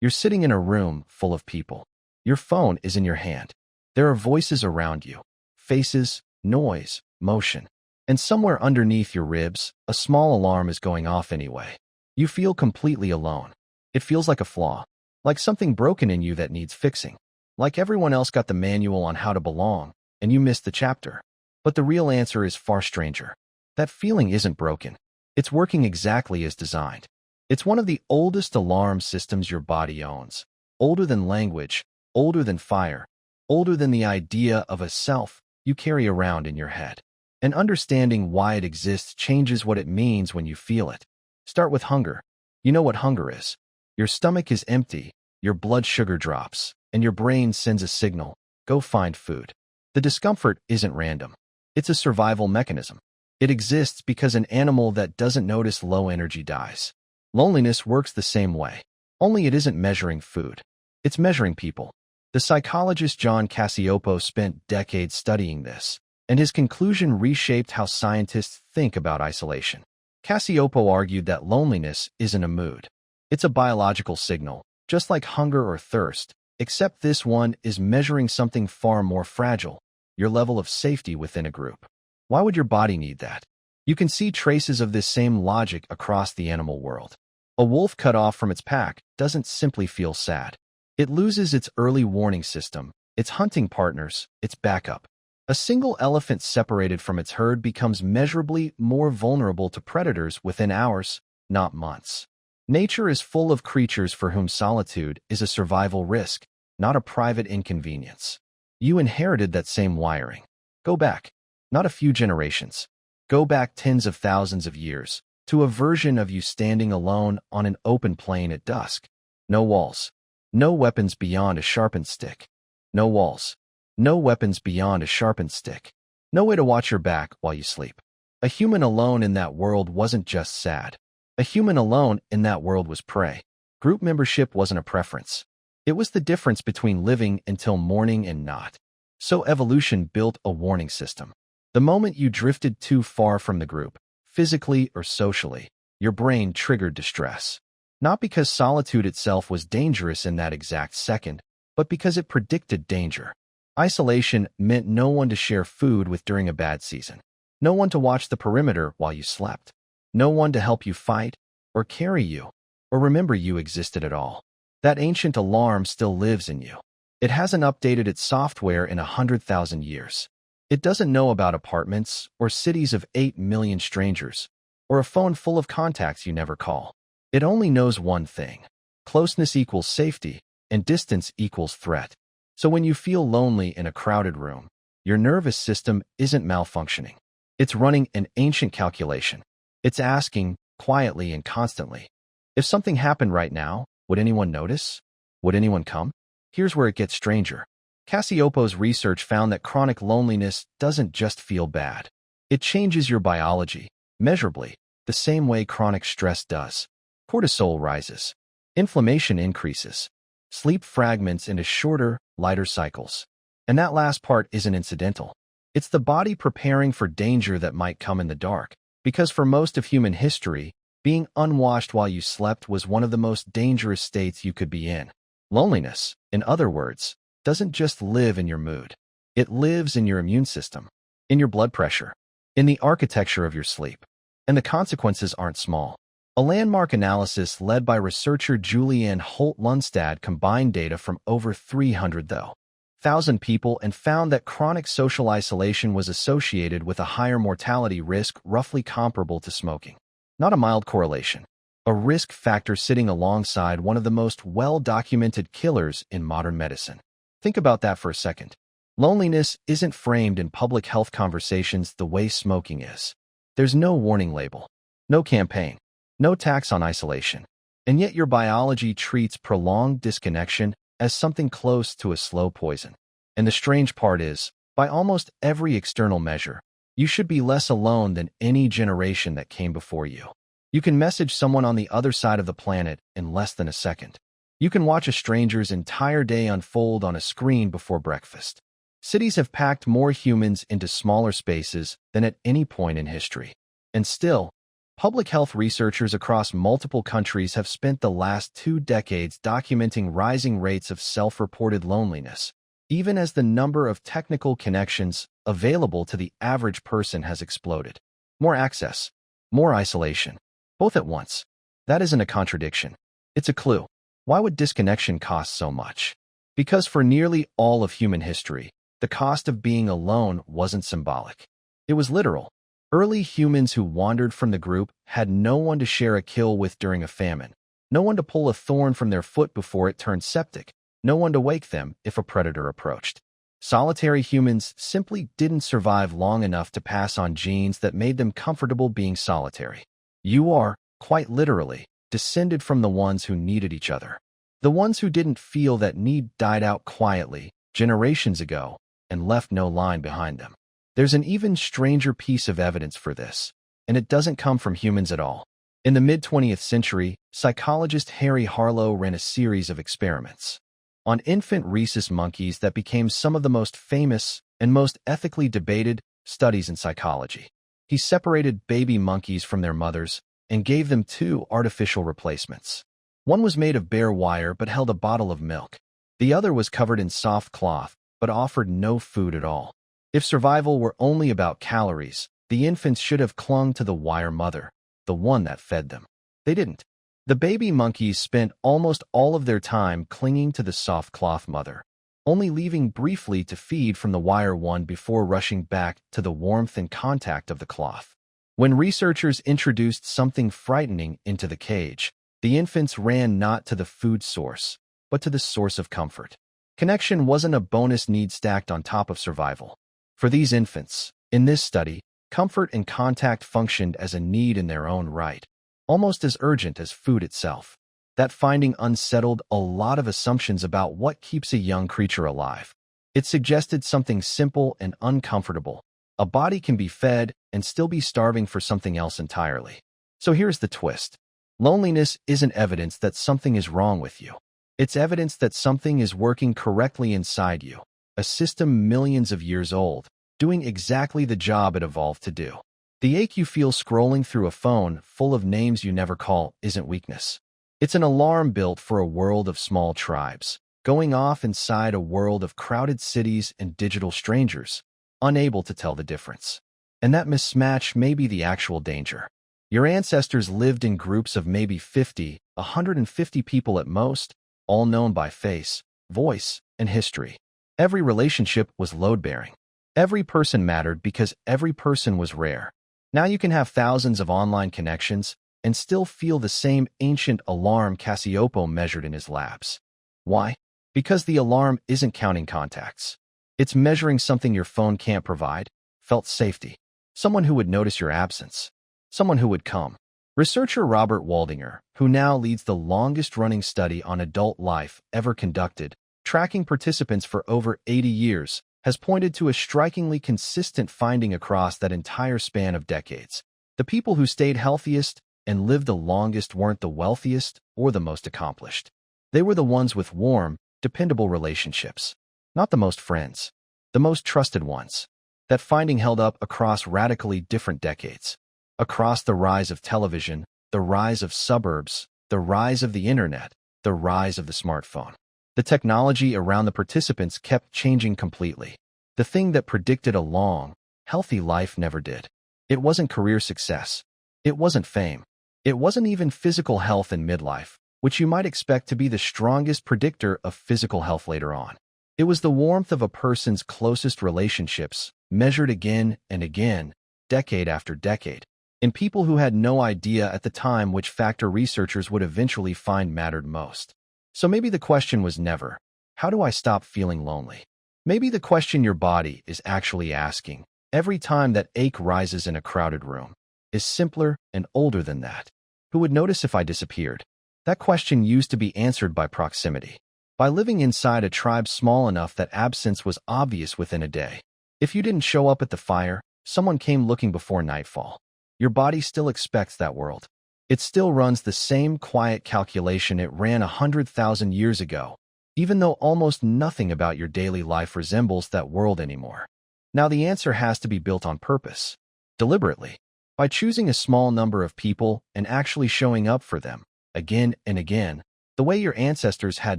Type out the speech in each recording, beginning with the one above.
You're sitting in a room full of people. Your phone is in your hand. There are voices around you, faces, noise, motion. And somewhere underneath your ribs, a small alarm is going off anyway. You feel completely alone. It feels like a flaw, like something broken in you that needs fixing. Like everyone else got the manual on how to belong, and you missed the chapter. But the real answer is far stranger. That feeling isn't broken. It's working exactly as designed. It's one of the oldest alarm systems your body owns. Older than language, older than fire, older than the idea of a self you carry around in your head. And understanding why it exists changes what it means when you feel it. Start with hunger. You know what hunger is. Your stomach is empty, your blood sugar drops, and your brain sends a signal, go find food. The discomfort isn't random. It's a survival mechanism. It exists because an animal that doesn't notice low energy dies. Loneliness works the same way, only it isn't measuring food. It's measuring people. The psychologist John Cacioppo spent decades studying this, and his conclusion reshaped how scientists think about isolation. Cacioppo argued that loneliness isn't a mood. It's a biological signal, just like hunger or thirst, except this one is measuring something far more fragile, your level of safety within a group. Why would your body need that? You can see traces of this same logic across the animal world. A wolf cut off from its pack doesn't simply feel sad. It loses its early warning system, its hunting partners, its backup. A single elephant separated from its herd becomes measurably more vulnerable to predators within hours, not months. Nature is full of creatures for whom solitude is a survival risk, not a private inconvenience. You inherited that same wiring. Go back, not a few generations. Go back tens of thousands of years, to a version of you standing alone on an open plain at dusk. No walls. No weapons beyond a sharpened stick. No walls. No weapons beyond a sharpened stick. No way to watch your back while you sleep. A human alone in that world wasn't just sad. A human alone in that world was prey. Group membership wasn't a preference. It was the difference between living until morning and not. So evolution built a warning system. The moment you drifted too far from the group, physically or socially, your brain triggered distress. Not because solitude itself was dangerous in that exact second, but because it predicted danger. Isolation meant no one to share food with during a bad season. No one to watch the perimeter while you slept. No one to help you fight, or carry you, or remember you existed at all. That ancient alarm still lives in you. It hasn't updated its software in 100,000 years. It doesn't know about apartments, or cities of 8 million strangers, or a phone full of contacts you never call. It only knows one thing. Closeness equals safety, and distance equals threat. So when you feel lonely in a crowded room, your nervous system isn't malfunctioning. It's running an ancient calculation. It's asking, quietly and constantly, if something happened right now, would anyone notice? Would anyone come? Here's where it gets stranger. Cacioppo's research found that chronic loneliness doesn't just feel bad. It changes your biology, measurably, the same way chronic stress does. Cortisol rises. Inflammation increases. Sleep fragments into shorter, lighter cycles. And that last part isn't incidental. It's the body preparing for danger that might come in the dark. Because for most of human history, being unwashed while you slept was one of the most dangerous states you could be in. Loneliness, in other words, doesn't just live in your mood. It lives in your immune system, in your blood pressure, in the architecture of your sleep. And the consequences aren't small. A landmark analysis led by researcher Julianne Holt-Lundstad combined data from over 300,000 people and found that chronic social isolation was associated with a higher mortality risk roughly comparable to smoking. Not a mild correlation. A risk factor sitting alongside one of the most well-documented killers in modern medicine. Think about that for a second. Loneliness isn't framed in public health conversations the way smoking is. There's no warning label, no campaign, no tax on isolation. And yet your biology treats prolonged disconnection as something close to a slow poison. And the strange part is, by almost every external measure, you should be less alone than any generation that came before you. You can message someone on the other side of the planet in less than a second. You can watch a stranger's entire day unfold on a screen before breakfast. Cities have packed more humans into smaller spaces than at any point in history. And still, Public health researchers across multiple countries have spent the last 2 decades documenting rising rates of self-reported loneliness, even as the number of technical connections available to the average person has exploded. More access, more isolation, both at once. That isn't a contradiction. It's a clue. Why would disconnection cost so much? Because for nearly all of human history, the cost of being alone wasn't symbolic. It was literal. Early humans who wandered from the group had no one to share a kill with during a famine, no one to pull a thorn from their foot before it turned septic, no one to wake them if a predator approached. Solitary humans simply didn't survive long enough to pass on genes that made them comfortable being solitary. You are, quite literally, descended from the ones who needed each other. The ones who didn't feel that need died out quietly, generations ago, and left no line behind them. There's an even stranger piece of evidence for this, and it doesn't come from humans at all. In the mid-20th century, psychologist Harry Harlow ran a series of experiments on infant rhesus monkeys that became some of the most famous and most ethically debated studies in psychology. He separated baby monkeys from their mothers and gave them 2 artificial replacements. One was made of bare wire but held a bottle of milk. The other was covered in soft cloth but offered no food at all. If survival were only about calories, the infants should have clung to the wire mother, the one that fed them. They didn't. The baby monkeys spent almost all of their time clinging to the soft cloth mother, only leaving briefly to feed from the wire one before rushing back to the warmth and contact of the cloth. When researchers introduced something frightening into the cage, the infants ran not to the food source, but to the source of comfort. Connection wasn't a bonus need stacked on top of survival. For these infants, in this study, comfort and contact functioned as a need in their own right, almost as urgent as food itself. That finding unsettled a lot of assumptions about what keeps a young creature alive. It suggested something simple and uncomfortable. A body can be fed and still be starving for something else entirely. So here's the twist. Loneliness isn't evidence that something is wrong with you. It's evidence that something is working correctly inside you, a system millions of years old, doing exactly the job it evolved to do. The ache you feel scrolling through a phone full of names you never call isn't weakness. It's an alarm built for a world of small tribes, going off inside a world of crowded cities and digital strangers, unable to tell the difference. And that mismatch may be the actual danger. Your ancestors lived in groups of maybe 50, 150 people at most, all known by face, voice, and history. Every relationship was load-bearing. Every person mattered because every person was rare. Now you can have thousands of online connections and still feel the same ancient alarm Cacioppo measured in his labs. Why? Because the alarm isn't counting contacts. It's measuring something your phone can't provide: felt safety. Someone who would notice your absence. Someone who would come. Researcher Robert Waldinger, who now leads the longest-running study on adult life ever conducted, tracking participants for over 80 years, has pointed to a strikingly consistent finding across that entire span of decades. The people who stayed healthiest and lived the longest weren't the wealthiest or the most accomplished. They were the ones with warm, dependable relationships. Not the most friends. The most trusted ones. That finding held up across radically different decades. Across the rise of television, the rise of suburbs, the rise of the internet, the rise of the smartphone. The technology around the participants kept changing completely. The thing that predicted a long, healthy life never did. It wasn't career success. It wasn't fame. It wasn't even physical health in midlife, which you might expect to be the strongest predictor of physical health later on. It was the warmth of a person's closest relationships, measured again and again, decade after decade, in people who had no idea at the time which factor researchers would eventually find mattered most. So maybe the question was never, how do I stop feeling lonely? Maybe the question your body is actually asking, every time that ache rises in a crowded room, is simpler and older than that. Who would notice if I disappeared? That question used to be answered by proximity, by living inside a tribe small enough that absence was obvious within a day. If you didn't show up at the fire, someone came looking before nightfall. Your body still expects that world. It still runs the same quiet calculation it ran 100,000 years ago, even though almost nothing about your daily life resembles that world anymore. Now the answer has to be built on purpose, deliberately. By choosing a small number of people and actually showing up for them, again and again, the way your ancestors had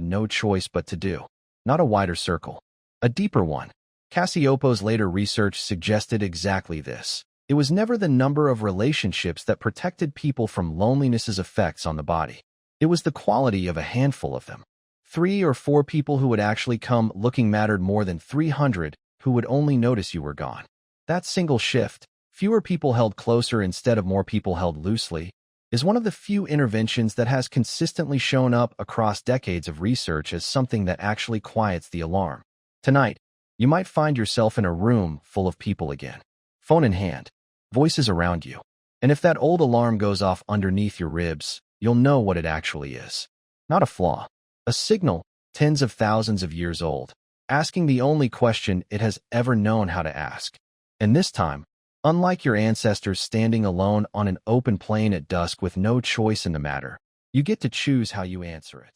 no choice but to do. Not a wider circle, a deeper one. Cacioppo's later research suggested exactly this. It was never the number of relationships that protected people from loneliness's effects on the body. It was the quality of a handful of them. 3 or 4 people who would actually come looking mattered more than 300 who would only notice you were gone. That single shift, fewer people held closer instead of more people held loosely, is one of the few interventions that has consistently shown up across decades of research as something that actually quiets the alarm. Tonight, you might find yourself in a room full of people again, phone in hand, voices around you. And if that old alarm goes off underneath your ribs, you'll know what it actually is. Not a flaw, a signal tens of thousands of years old, asking the only question it has ever known how to ask. And this time, unlike your ancestors standing alone on an open plain at dusk with no choice in the matter, you get to choose how you answer it.